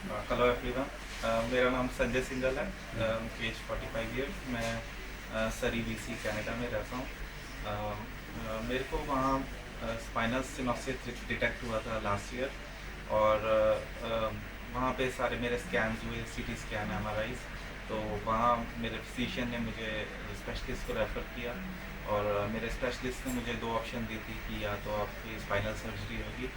Hello everyone. मेरा नाम संजय सिंघल है। Age 45 years. मैं सरी बीसी कनाडा में रहता हूँ। मेरे को वहाँ स्पाइनल सिनोसिस डिटेक्ट हुआ था लास्ट ईयर। और वहाँ पे सारे मेरे स्कैन्स हुए, सीटी स्कैन, एमआरआईज। तो वहाँ मेरे फिजिशियन ने मुझे स्पेशलिस्ट को रेफ़र किया। और मेरे स्पेशलिस्ट ने मुझे दो ऑप्शन दी थी कि या तो आपकी स्पाइनल सर्जरी होगी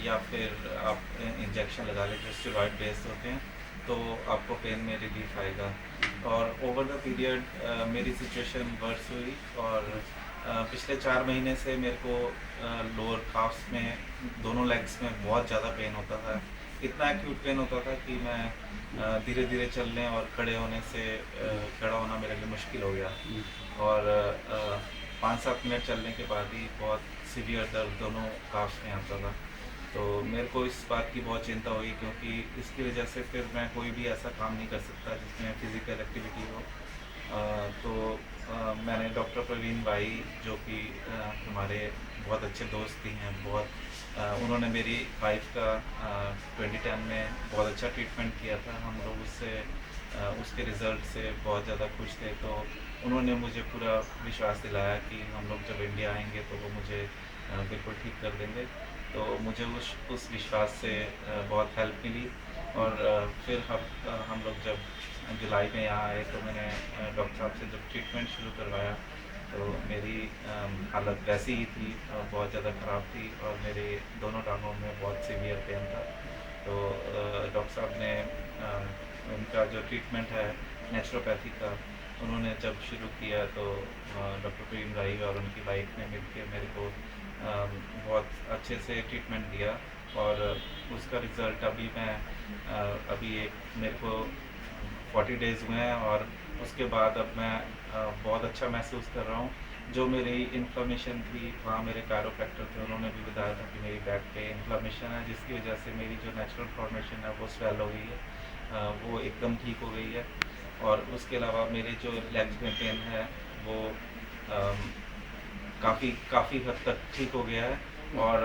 या फिर आप इंजेक्शन लगा लें जो स्टेरॉयड बेस्ड होते हैं, तो आपको पेन में रिलीफ आएगा। और ओवर द पीरियड मेरी सिचुएशन वर्स हुई। और पिछले 4 महीने से मेरे को लोअर काफ्स में, दोनों लेग्स में बहुत ज़्यादा पेन होता था। इतना एक्यूट पेन होता था कि मैं धीरे धीरे चलने और खड़े होने से खड़ा होना मेरे लिए मुश्किल हो गया। और 5-7 मिनट चलने के बाद ही बहुत सीवियर दर्द दोनों काफ्स में आता था। तो मेरे को इस बात की बहुत चिंता हुई, क्योंकि इसकी वजह से फिर मैं कोई भी ऐसा काम नहीं कर सकता जिसमें फ़िज़िकल एक्टिविटी हो। तो मैंने डॉक्टर प्रवीण भाई, जो कि हमारे बहुत अच्छे दोस्त ही हैं, उन्होंने मेरी वाइफ का 2010 में बहुत अच्छा ट्रीटमेंट किया था। हम लोग उसके रिज़ल्ट से बहुत ज़्यादा खुश थे। तो उन्होंने मुझे पूरा विश्वास दिलाया कि हम लोग जब इंडिया आएंगे तो वो मुझे बिल्कुल ठीक कर देंगे। तो मुझे उस विश्वास से बहुत हेल्प मिली। और फिर हम लोग जब जुलाई में यहाँ आए तो मैंने डॉक्टर साहब से जब ट्रीटमेंट शुरू करवाया तो मेरी हालत वैसी ही थी, बहुत ज़्यादा ख़राब थी और मेरे दोनों टांगों में बहुत सीवियर पेन था। तो डॉक्टर साहब ने उनका जो ट्रीटमेंट है नेचुरोपैथी का, उन्होंने जब शुरू किया तो डॉक्टर प्रेम राही और उनकी वाइफ ने मिलकर मेरे को बहुत अच्छे से ट्रीटमेंट दिया। और उसका रिज़ल्ट अभी मेरे को 40 डेज़ हुए हैं। और उसके बाद अब मैं बहुत अच्छा महसूस कर रहा हूँ। जो मेरी इन्फ्लेमेशन थी, वहाँ मेरे कायरोप्रैक्टर थे, उन्होंने भी बताया था कि मेरी बैक पे इन्फ्लेमेशन है, जिसकी वजह से मेरी जो नेचुरल फॉर्मेशन है वो स्वेल हो गई है, वो एकदम ठीक हो गई है। और उसके अलावा मेरे जो लेग्स में पेन है वो काफ़ी हद तक ठीक हो गया है। और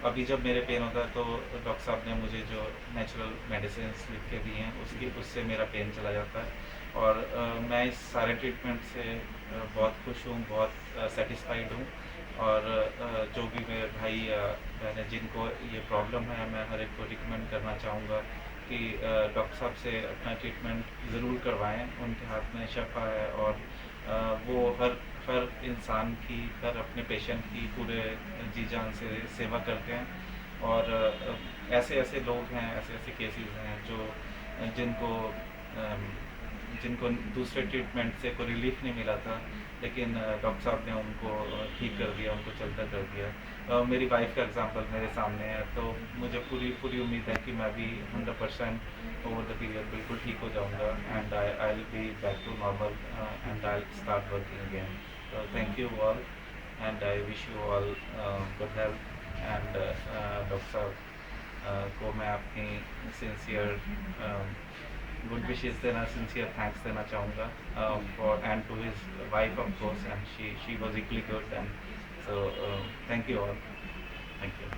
अभी जब मेरे पेन होता है तो डॉक्टर साहब ने मुझे जो नेचुरल मेडिसिन लिख के दी हैं उससे मेरा पेन चला जाता है। और मैं इस सारे ट्रीटमेंट से बहुत खुश हूँ, बहुत सेटिस्फाइड हूँ। और जो भी मेरे भाई या बहनें जिनको ये प्रॉब्लम है, मैं हर एक को रिकमेंड करना चाहूँगा कि डॉक्टर साहब से अपना ट्रीटमेंट ज़रूर करवाएं। उनके हाथ में शफ़ा है और वो हर इंसान की, हर अपने पेशेंट की पूरे जी जान से सेवा करते हैं। और ऐसे ऐसे लोग हैं, ऐसे ऐसे केसेस हैं जो जिनको जिनको दूसरे ट्रीटमेंट से कोई रिलीफ नहीं मिला था, लेकिन डॉक्टर साहब ने उनको ठीक कर दिया, उनको चलता कर दिया। मेरी वाइफ का एग्जांपल मेरे सामने है, तो मुझे पूरी पूरी उम्मीद है कि मैं भी 100% ओवर द पीरियड बिल्कुल ठीक हो जाऊंगा and I will be back to normal and I will start working again. So thank you all, and I wish you all good health. And doctor साहब को मैं अपनी सिंसियर गुड विशेस देना, sincere thanks देना चाहूँगा for and to his wife of course, and she was equally good. And so thank you all, thank you.